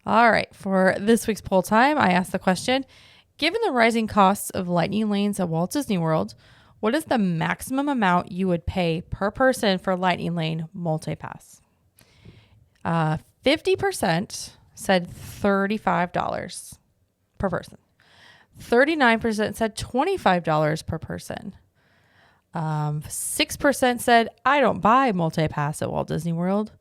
All right. For this week's poll time, I asked the question, given the rising costs of lightning lanes at Walt Disney World, what is the maximum amount you would pay per person for lightning lane multi-pass? 50% said $35 per person. 39% said $25 per person. 6% said, I don't buy multi-pass at Walt Disney World.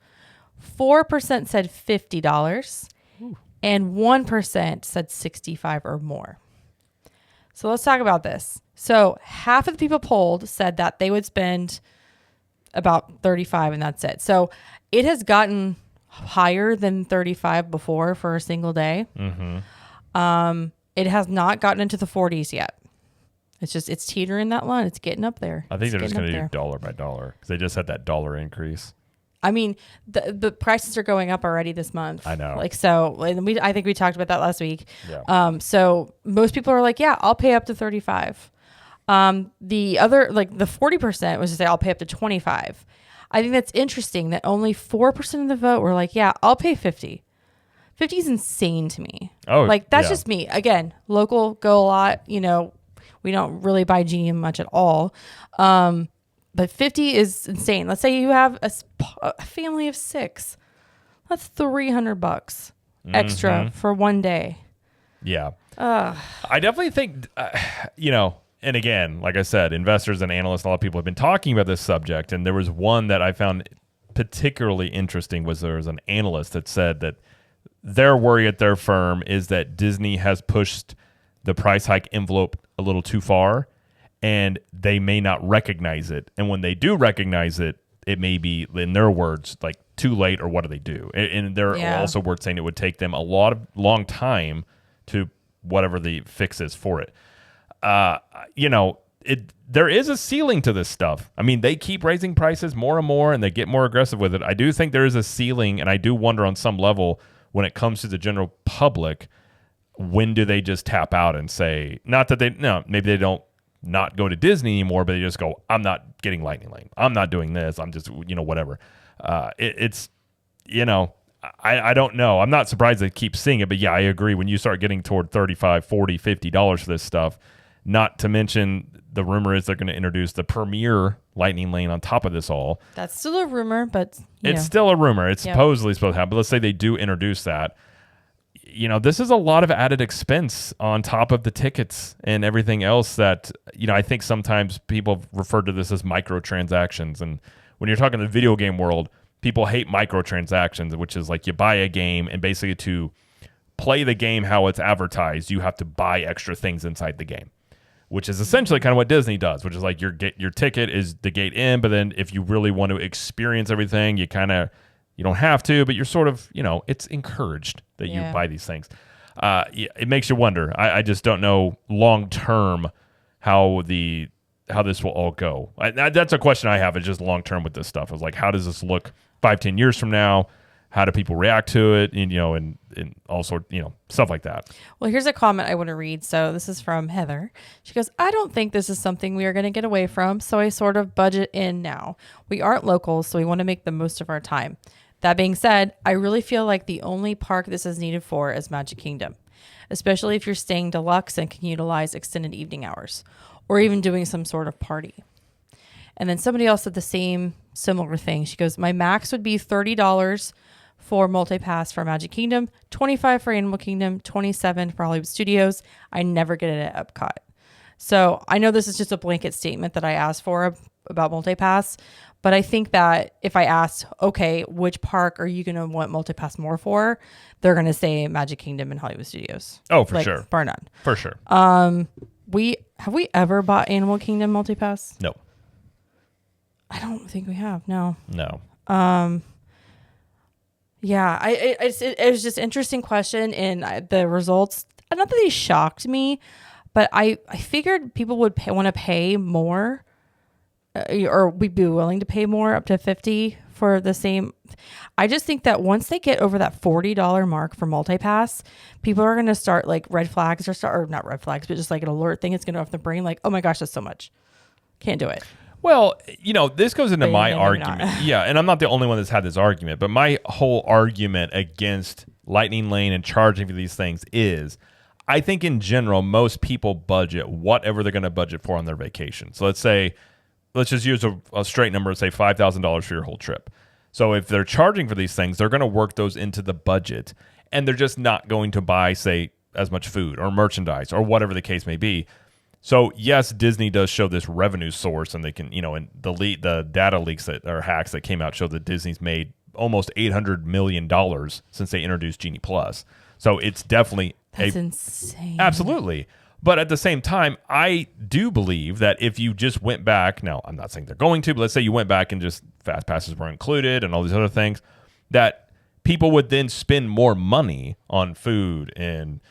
4% said $50. Ooh. And 1% said $65 or more. So let's talk about this. So half of the people polled said that they would spend about $35 and that's it. So it has gotten higher than $35 before for a single day. Mm-hmm. It has not gotten into the 40s yet. It's teetering that line. It's getting up there. I think they're just going to do dollar by dollar because they just had that dollar increase. I mean, the prices are going up already this month. I know. And I think we talked about that last week. Yeah. So most people are like, yeah, I'll pay up to $35. The other, like the 40% was to say, I'll pay up to $25. I think that's interesting that only 4% of the vote were like, yeah, I'll pay $50. 50 is insane to me. Oh, like that's just me. Again, local, go a lot. We don't really buy GM much at all. But 50 is insane. Let's say you have a family of 6. That's $300 extra for one day. Yeah. I definitely think, and again, like I said, investors and analysts, a lot of people have been talking about this subject. And there was one that I found particularly interesting was there was an analyst that said that their worry at their firm is that Disney has pushed the price hike envelope a little too far and they may not recognize it. And when they do recognize it, it may be, in their words, like too late or what do they do? And there are also words saying it would take them a long time to whatever the fix is for it. There is a ceiling to this stuff. I mean, they keep raising prices more and more and they get more aggressive with it. I do think there is a ceiling, and I do wonder on some level when it comes to the general public, when do they just tap out and say, maybe they don't not go to Disney anymore, but they just go, I'm not getting Lightning Lane. I'm not doing this. I'm just, whatever. I don't know. I'm not surprised they keep seeing it, but yeah, I agree. When you start getting toward $35, $40, $50 for this stuff, not to mention the rumor is they're going to introduce the Premier Lightning Lane on top of this all. That's still a rumor, but it's still a rumor. It's supposedly supposed to happen, but let's say they do introduce that. This is a lot of added expense on top of the tickets and everything else that, I think sometimes people refer to this as microtransactions. And when you're talking the video game world, people hate microtransactions, which is like you buy a game and basically to play the game how it's advertised, you have to buy extra things inside the game, which is essentially kind of what Disney does, which is like your ticket is the gate in, but then if you really want to experience everything, you don't have to, but you're sort of, it's encouraged that you buy these things. It makes you wonder. I just don't know long term how this will all go. That's a question I have. Is just long term with this stuff. Is like, how does this look 5-10 years from now? How do people react to it? And all sorts, stuff like that. Well, here's a comment I want to read. So this is from Heather. She goes, I don't think this is something we are going to get away from. So I sort of budget in now. We aren't locals, so we want to make the most of our time. That being said, I really feel like the only park this is needed for is Magic Kingdom, especially if you're staying deluxe and can utilize extended evening hours or even doing some sort of party. And then somebody else said the similar thing. She goes, my max would be $30 for multi-pass for Magic Kingdom, $25 for Animal Kingdom, $27 for Hollywood Studios. I never get it at Epcot. So I know this is just a blanket statement that I asked for about multi-pass, but I think that if I asked, okay, which park are you going to want multi-pass more for? They're going to say Magic Kingdom and Hollywood Studios. Oh, for sure. Bar none. For sure. Have we ever bought Animal Kingdom multi-pass? No. I don't think we have. No. No. Yeah, it was just an interesting question, and the results, not that they shocked me, but I figured people would want to pay more, or we'd be willing to pay more, up to $50 for the same. I just think that once they get over that $40 mark for multi-pass, people are going to start like red flags or not red flags, but just like an alert thing. It's going to go off the brain like, oh my gosh, that's so much. Can't do it. Well, this goes into my argument. Yeah, and I'm not the only one that's had this argument, but my whole argument against Lightning Lane and charging for these things is, I think in general, most people budget whatever they're going to budget for on their vacation. So let's just use a straight number and say $5,000 for your whole trip. So if they're charging for these things, they're going to work those into the budget, and they're just not going to buy, say, as much food or merchandise or whatever the case may be. So yes, Disney does show this revenue source, and they can, and the data leaks that or hacks that came out show that Disney's made almost $800 million since they introduced Genie Plus. So it's definitely that's insane. Absolutely. But at the same time, I do believe that if you just went back, now I'm not saying they're going to, but let's say you went back and just fast passes were included and all these other things, that people would then spend more money on food and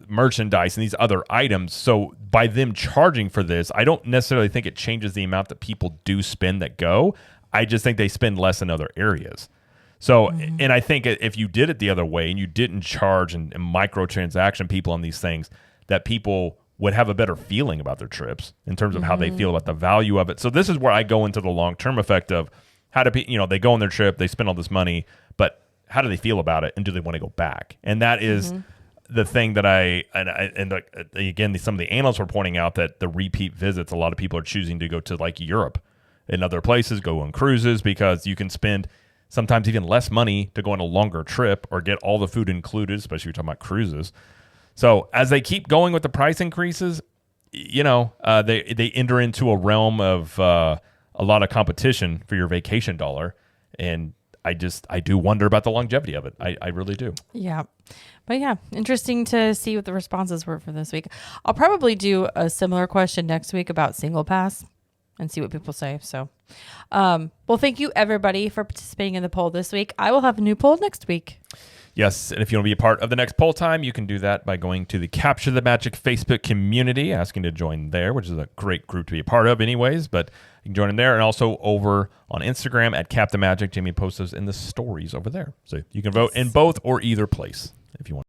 merchandise and these other items. So by them charging for this, I don't necessarily think it changes the amount that people do spend that go. I just think they spend less in other areas. So, and I think if you did it the other way and you didn't charge and microtransaction people on these things, that people would have a better feeling about their trips in terms of how they feel about the value of it. So this is where I go into the long-term effect of how do people, they go on their trip, they spend all this money, but how do they feel about it, and do they want to go back? And that is the thing that again, some of the analysts were pointing out that the repeat visits, a lot of people are choosing to go to like Europe and other places, go on cruises, because you can spend sometimes even less money to go on a longer trip or get all the food included, especially if you're talking about cruises. So as they keep going with the price increases, they enter into a realm of a lot of competition for your vacation dollar. And I do wonder about the longevity of it. I really do. Yeah. But yeah, interesting to see what the responses were for this week. I'll probably do a similar question next week about Single Pass and see what people say. So, well, thank you everybody for participating in the poll this week. I will have a new poll next week. Yes, and if you want to be a part of the next poll time, you can do that by going to the Capture the Magic Facebook community, asking to join there, which is a great group to be a part of anyways, but you can join in there, and also over on Instagram at Cap the Magic. Jamie posts those in the stories over there. So you can vote in both or either place if you want.